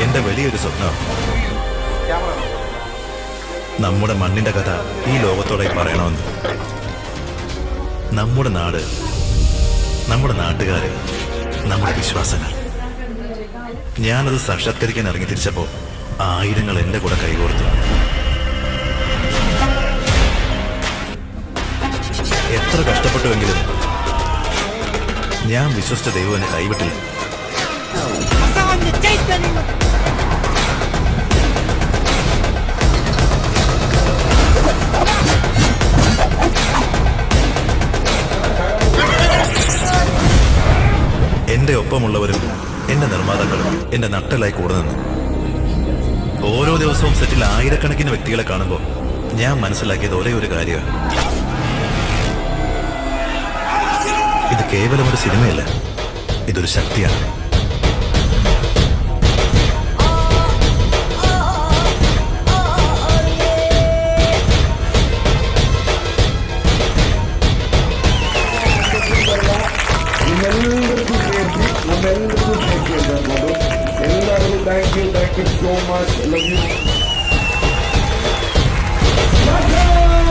എന്റെ വലിയൊരു സ്വപ്നം നമ്മുടെ മണ്ണിന്റെ കഥ ഈ ലോകത്തോടെ പറയണമെന്ന്. നമ്മുടെ നാട്, നമ്മുടെ നാട്ടുകാര്, നമ്മുടെ വിശ്വാസങ്ങൾ. ഞാനത് സാക്ഷാത്കരിക്കാൻ ഇറങ്ങി തിരിച്ചപ്പോ ആയിരങ്ങൾ എന്റെ കൂടെ കൈകോർത്തു. എത്ര കഷ്ടപ്പെട്ടുവെങ്കിലും ഞാൻ വിശ്വസിച്ച ദൈവം എന്നെ കൈവിട്ടില്ല. എന്റെ ഒപ്പമുള്ളവരും എന്റെ നിർമ്മാതാക്കളും എന്റെ നട്ടലായി കൂടെ നിന്നു. ഓരോ ദിവസവും സെറ്റിൽ ആയിരക്കണക്കിന് വ്യക്തികളെ കാണുമ്പോൾ ഞാൻ മനസ്സിലാക്കിയത് ഒരേ ഒരു കാര്യമാണ്. ഇത് കേവലം ഒരു സിനിമയല്ല, ഇതൊരു ശക്തിയാണ്. Thank you so much. I love you.